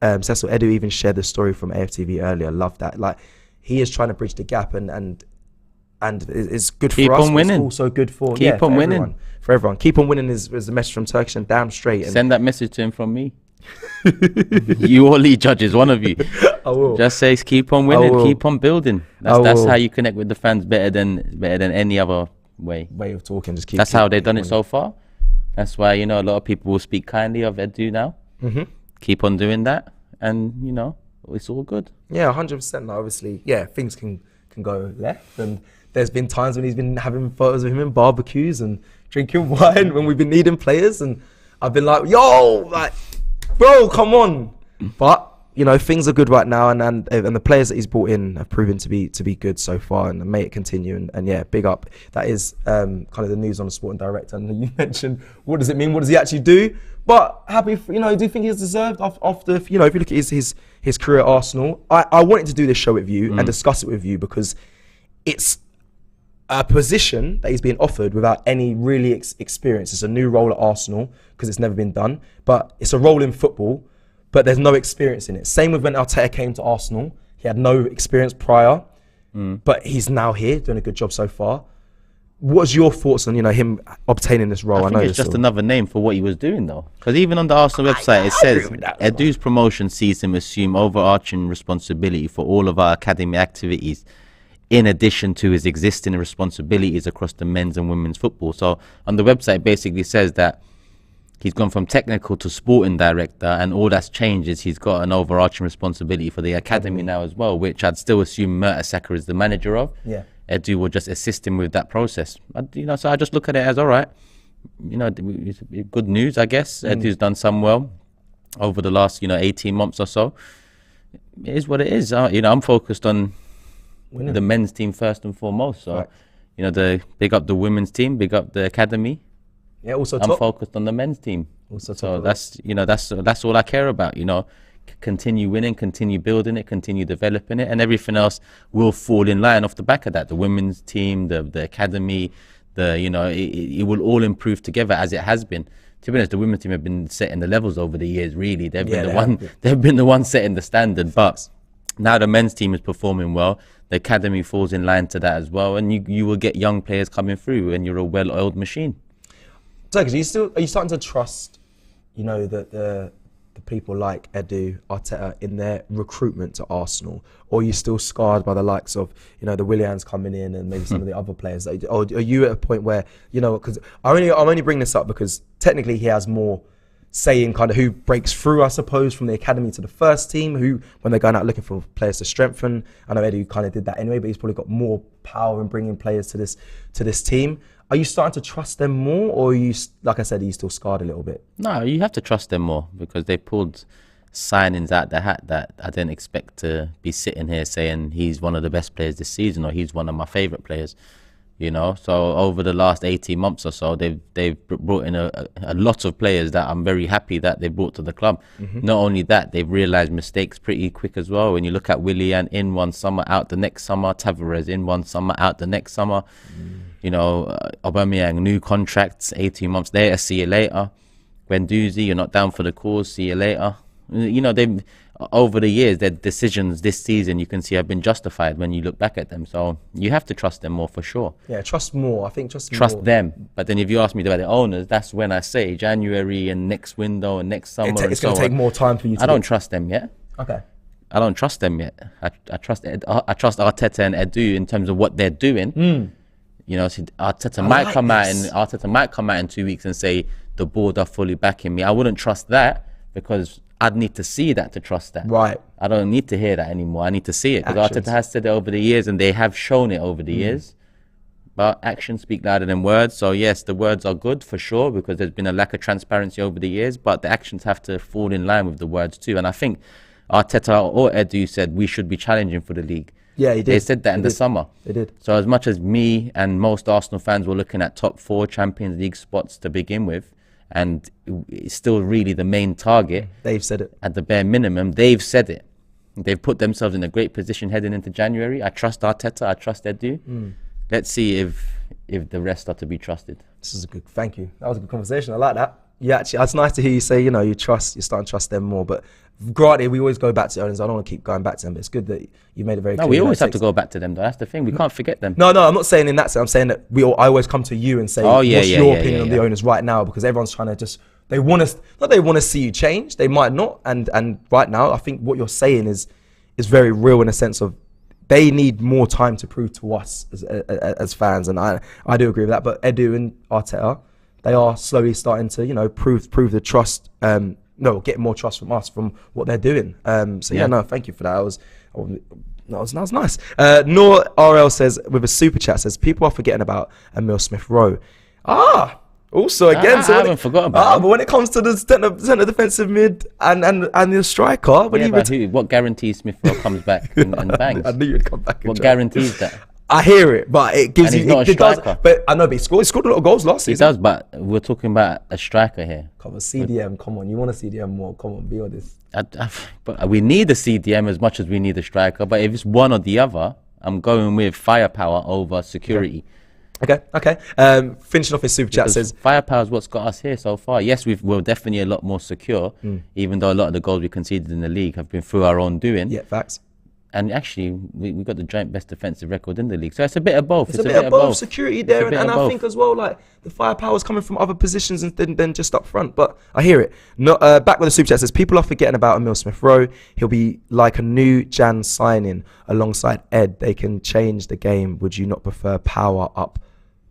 Edu even shared the story from AFTV earlier. Love that. Like, he is trying to bridge the gap, and it's good for us. It's also good for winning. For everyone. Keep on winning is the message from Turkish, and damn straight. And send that message to him from me. You all lead judges, one of you. I will. Just say keep on winning, keep on building. That's how you connect with the fans better than any other way of talking. Just that's how they've done it so far. That's why a lot of people will speak kindly of Edu now. Mm-hmm. Keep on doing that, and it's all good. Yeah, 100%. Obviously, things can go left, and there's been times when he's been having photos of him in barbecues and drinking wine when we've been needing players, and I've been like, yo, like, bro, come on. But things are good right now, and the players that he's brought in have proven to be good so far, and may it continue. And yeah, big up. That is kind of the news on the sporting director. And you mentioned, what does it mean? What does he actually do? But happy, do you think he's deserved after if you look at his career at Arsenal? I wanted to do this show with you and discuss it with you because it's a position that he's being offered without any really experience. It's a new role at Arsenal because it's never been done, but it's a role in football, but there's no experience in it. Same with when Arteta came to Arsenal. He had no experience prior, but he's now here doing a good job so far. What's your thoughts on him obtaining this role? I think it's just another name for what he was doing, though, because even on the Arsenal website it says Edu's promotion sees him assume overarching responsibility for all of our academy activities, in addition to his existing responsibilities across the men's and women's football. So on the website it basically says that he's gone from technical to sporting director, and all that's changed is he's got an overarching responsibility for the academy now as well, which I'd still assume Mertesacker is the manager of. Yeah. Edu will just assist him with that process. So I just look at it as, all right, it's good news, I guess. Edu's done some well over the last 18 months or so. It is what it is. I'm focused on the men's team first and foremost. So, the big up the women's team, big up the academy. Yeah, also I'm focused on the men's team. Also so that's all I care about. Continue winning, continue building it, continue developing it, and everything else will fall in line off the back of that. The women's team, the academy, it will all improve together as it has been. To be honest, the women's team have been setting the levels over the years. Really, they've been the one setting the standard, but now the men's team is performing well. the academy falls in line to that as well, and you will get young players coming through, and you're a well-oiled machine. Turkish, are you starting to trust, the people like Edu, Arteta in their recruitment to Arsenal, or are you still scarred by the likes of, the Willians coming in and maybe some of the other players? Or are you at a point where, because I'm only bringing this up because technically he has more say in kind of who breaks through, I suppose, from the academy to the first team, who, when they're going out looking for players to strengthen. I know Edu kind of did that anyway, but he's probably got more power in bringing players to this team. Are you starting to trust them more, or are you, like I said, are you still scarred a little bit? No, you have to trust them more because they pulled signings out the hat that I didn't expect to be sitting here saying he's one of the best players this season or he's one of my favourite players. So over the last 18 months or so, they've brought in a lot of players that I'm very happy that they brought to the club. Not only that, they've realised mistakes pretty quick as well. When you look at Willian, in one summer, out the next summer. Tavares, in one summer, out the next summer. Aubameyang, new contracts, 18 months later, see you later. Guendouzi, you're not down for the cause, see you later. They've over the years, their decisions this season, you can see, have been justified when you look back at them. So you have to trust them more for sure. Yeah, trust more. I think trust them. But then if you ask me about the owners, that's when I say January and next window and next summer. It's going to take more time for you to I don't trust them yet. Okay. I don't trust them yet. I trust Arteta and Edu in terms of what they're doing. Arteta might come out in 2 weeks and say the board are fully backing me. I wouldn't trust that because I'd need to see that to trust that. Right. I don't need to hear that anymore. I need to see it because Arteta has said it over the years and they have shown it over the years. But actions speak louder than words. So yes, the words are good for sure because there's been a lack of transparency over the years, but the actions have to fall in line with the words too. And I think Arteta or Edu said we should be challenging for the league. Yeah, he did. They said that in the summer. They did. So as much as me and most Arsenal fans were looking at top 4 Champions League spots to begin with, and it's still really the main target. They've said it. At the bare minimum, they've said it. They've put themselves in a great position heading into January. I trust Arteta. I trust Edu. Let's see if the rest are to be trusted. This is a good. Thank you. That was a good conversation. I like that. Yeah, actually, it's nice to hear you say, you're starting to trust them more. But granted, we always go back to owners. I don't want to keep going back to them, but it's good that you made it very clear. No, we always have to go back to them, though. That's the thing. We can't forget them. No, I'm not saying in that sense. I'm saying that I always come to you and say, what's your opinion on the owners right now? Because everyone's trying to just, they want to see you change. They might not. And right now, I think what you're saying is very real in a sense of they need more time to prove to us as fans. And I do agree with that. But Edu and Arteta, they are slowly starting to, prove the trust, getting more trust from us from what they're doing. Thank you for that. That was nice. Nor RL says, with a super chat, says, people are forgetting about Emile Smith Rowe. Also again, I haven't forgotten about him. But when it comes to the centre defensive mid and the striker, what guarantees Smith Rowe comes back and bangs? I knew you'd come back. What guarantees that? I hear it, but it gives and you. He's not a striker. But I know, but he scored a lot of goals last season. He does, but we're talking about a striker here. Come on, CDM. Come on, you want a CDM more? Come on, be honest. But we need a CDM as much as we need a striker. But if it's one or the other, I'm going with firepower over security. Okay. Finishing off his super chat says, firepower is what's got us here so far. Yes, we're definitely a lot more secure, even though a lot of the goals we conceded in the league have been through our own doing. Yeah, facts. And actually, we got the joint best defensive record in the league. So it's a bit of both. It's a bit of both. Security there, and I think as well, like the firepower is coming from other positions than just up front. But I hear it. Back with the super chat says, people are forgetting about Emile Smith Rowe. He'll be like a new Jan signing alongside Ed. They can change the game. Would you not prefer power up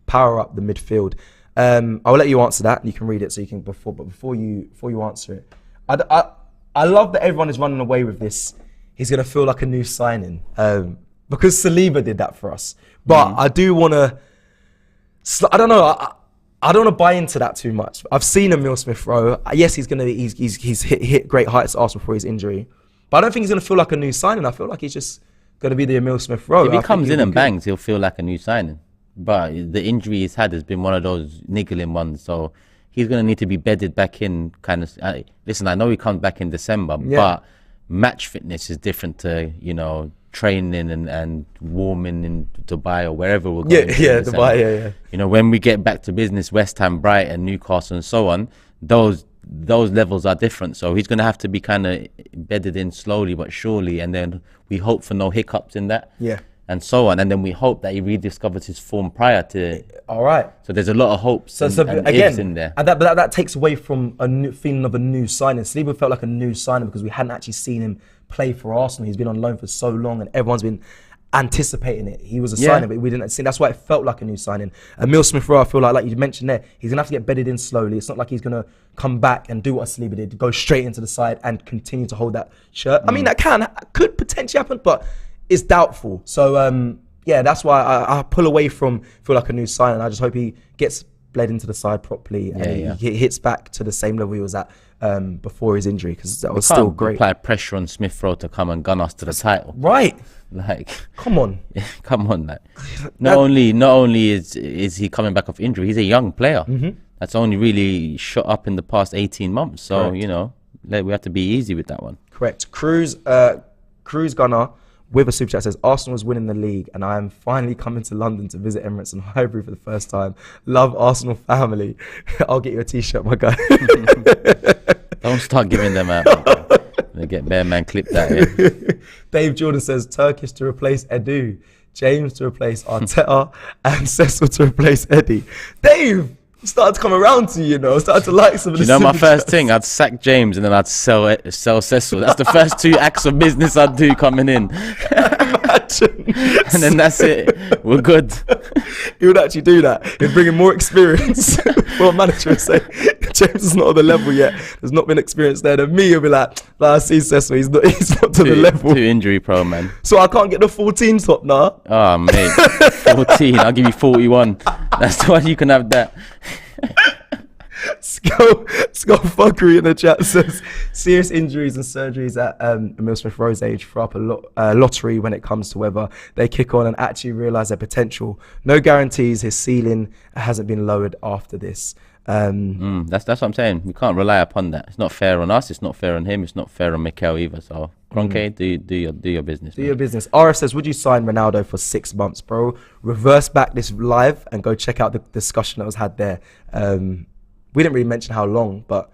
the midfield? I'll let you answer that. You can read it so you can before you answer it. I love that everyone is running away with this. He's going to feel like a new signing because Saliba did that for us. But I do want to, I don't know, I don't want to buy into that too much. I've seen Emile Smith Rowe. Yes, he's hit great heights at Arsenal before his injury. But I don't think he's going to feel like a new signing. I feel like he's just going to be the Emile Smith Rowe. If he comes in and bangs, he'll feel like a new signing. But the injury he's had has been one of those niggling ones. So he's going to need to be bedded back in kind of. Listen, I know he comes back in December, but match fitness is different to, training and warming in Dubai or wherever we're going. Dubai, when we get back to business, West Ham, Brighton, Newcastle and so on, those levels are different. So he's going to have to be kind of bedded in slowly but surely, and then we hope for no hiccups in that. and so on. And then we hope that he rediscovers his form prior to. All right. So there's a lot of hopes and again, ifs in there. And that takes away from a new feeling of a new signing. Saliba felt like a new signing because we hadn't actually seen him play for Arsenal. He's been on loan for so long, and everyone's been anticipating it. He was a signing, but we didn't see. That's why it felt like a new signing. Emile Smith Rowe, I feel like you mentioned there, he's gonna have to get bedded in slowly. It's not like he's gonna come back and do what Saliba did, go straight into the side and continue to hold that shirt. I mean, that could potentially happen, but it's doubtful. So yeah, that's why I pull away from feel like a new signing. I just hope he gets bled into the side properly and he hits back to the same level he was at before his injury, because that was still great. Apply pressure on Smith Rowe to come and gun us to the title. Right. Like, come on. Come on, like. Not only is he coming back off injury, he's a young player. That's only really shot up in the past 18 months. So, you know, we have to be easy with that one. Correct. Cruz Gunner with a super chat says, Arsenal is winning the league and I am finally coming to London to visit Emirates and Highbury for the first time. Love Arsenal family. I'll get you a t-shirt, my guy. Don't start giving them out. They get bare man clipped that in. Dave Jordan says, Turkish to replace Edu, James to replace Arteta, and Cecil to replace Eddie. Dave started to come around to you, started to like some of the. You know, my first thing, I'd sack James and then I'd sell Cecil. That's the first 2 acts of business I'd do coming in. Imagine. And then that's it. We're good. He would actually do that. He'd bring in more experience for a manager and say, James is not on the level yet. There's not been experience there. Then me, he'll be like, I see Cecil. He's not to the level. Too injury prone, man. So I can't get the 14 top now. Oh, mate. 14. I'll give you 41. That's the one you can have that. Scott Fuckery in the chat says, serious injuries and surgeries at Emile Smith Rowe's age throw up a lottery when it comes to whether they kick on and actually realise their potential. No guarantees his ceiling hasn't been lowered after this. That's what I'm saying. We can't rely upon that. It's not fair on us. It's not fair on him. It's not fair on Mikel either. So, Gronke, do your business. Do your business. RF says, would you sign Ronaldo for 6 months, bro? Reverse back this live and go check out the discussion that was had there. We didn't really mention how long, but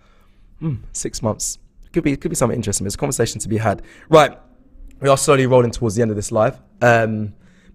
6 months could be something interesting. There's a conversation to be had. Right, we are slowly rolling towards the end of this live. But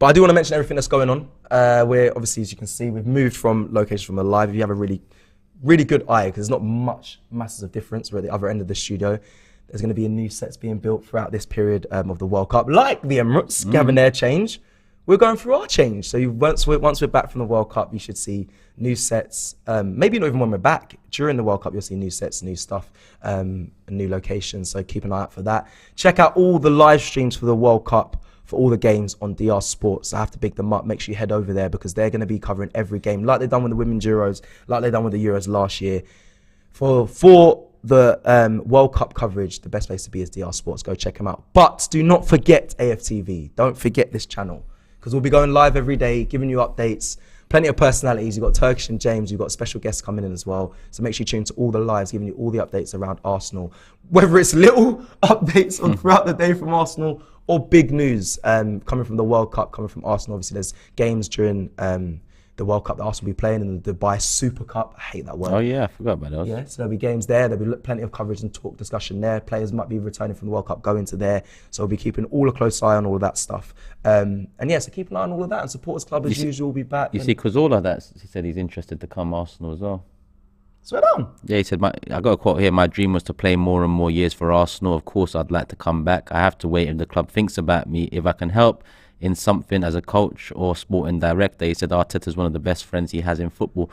I do want to mention everything that's going on. We're obviously, as you can see, we've moved from location from the live. If you have a really good eye, because there's not masses of difference. We're at the other end of the studio. There's going to be a new sets being built throughout this period of the World Cup, like the Emirates having their change. We're going through our change. So once we're back from the World Cup, you should see new sets. Maybe not even when we're back. During the World Cup, you'll see new sets, new stuff, new locations. So keep an eye out for that. Check out all the live streams for the World Cup, for all the games on DR Sports. I have to big them up. Make sure you head over there because they're going to be covering every game, like they've done with the Women's Euros, like they've done with the Euros last year. For the World Cup coverage, the best place to be is DR Sports. Go check them out. But do not forget AFTV. Don't forget this channel, because we'll be going live every day, giving you updates. Plenty of personalities. You've got Turkish and James. You've got special guests coming in as well. So make sure you tune to all the lives, giving you all the updates around Arsenal. Whether it's little updates on throughout the day from Arsenal or big news coming from the World Cup, coming from Arsenal. Obviously, there's games during the World Cup that Arsenal will be playing in the Dubai Super Cup. I hate that word. Oh, yeah, I forgot about those. Yeah, so there'll be games there. There'll be plenty of coverage and talk discussion there. Players might be returning from the World Cup, going to there. So we'll be keeping all a close eye on all of that stuff. And yeah, so keep an eye on all of that. And Supporters Club, as usual, will be back. You see, Cazorla, he said he's interested to come Arsenal as well. Swear down. Yeah, he said, I got a quote here, my dream was to play more and more years for Arsenal. Of course, I'd like to come back. I have to wait if the club thinks about me. If I can help in something as a coach or sporting director. He said Arteta's one of the best friends he has in football.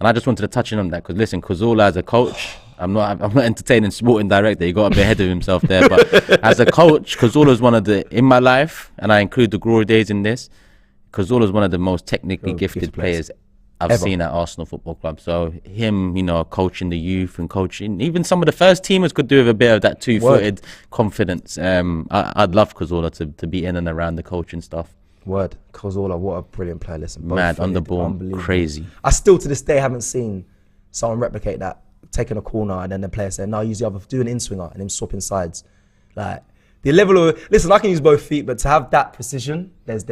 And I just wanted to touch in on that because, listen, Cazorla as a coach, I'm not entertaining sporting director. He got a bit ahead of himself there. But as a coach, Cazorla's one of in my life, and I include the glory days in this, Cazorla's one of the most technically gifted players I've seen at Arsenal Football Club. So him, coaching the youth and coaching, even some of the first teamers could do with a bit of that two-footed confidence. I'd love Cazorla to be in and around the coaching stuff. Word. Cazorla, what a brilliant player. Listen, mad, on the ball, crazy. I still to this day haven't seen someone replicate that, taking a corner and then the player saying, no, use the other, do an in-swinger and him swapping sides. Like, the level of, listen, I can use both feet, but to have that precision, that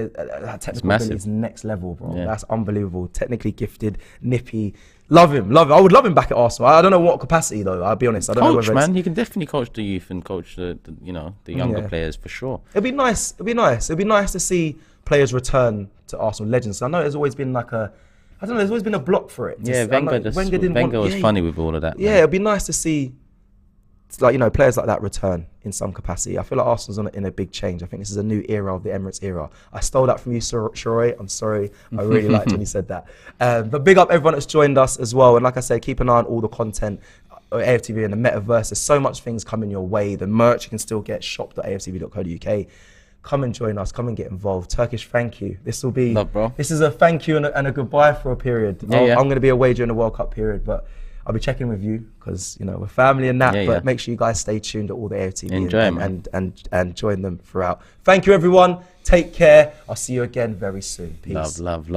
technical ability is next level, bro. Yeah. That's unbelievable. Technically gifted, nippy, Love him. I would love him back at Arsenal. I don't know what capacity though. I'll be honest. I don't know whether man. He can definitely coach the youth and coach the younger players for sure. It'd be nice. It'd be nice to see players return to Arsenal legends. I know there's always been like a, I don't know. There's always been a block for it. Yeah, Wenger was funny with all of that. Yeah, it'd be nice to see, like, you know, players like that return in some capacity. I feel like Arsenal's in a big change. I think this is a new era of the Emirates era. I stole that from you, Shiroi. I'm sorry. I really liked when you said that. But big up everyone that's joined us as well. And like I said, keep an eye on all the content. AFTV and the metaverse. There's so much things coming your way. The merch you can still get shop.aftv.co.uk. Come and join us. Come and get involved. Turkish, thank you. This will be. Love, bro. This is a thank you and a goodbye for a period. I'm going to be away during the World Cup period, but I'll be checking with you because, you know, we're family and that. But make sure you guys stay tuned to all the AFTV and join them throughout. Thank you, everyone. Take care. I'll see you again very soon. Peace. Love.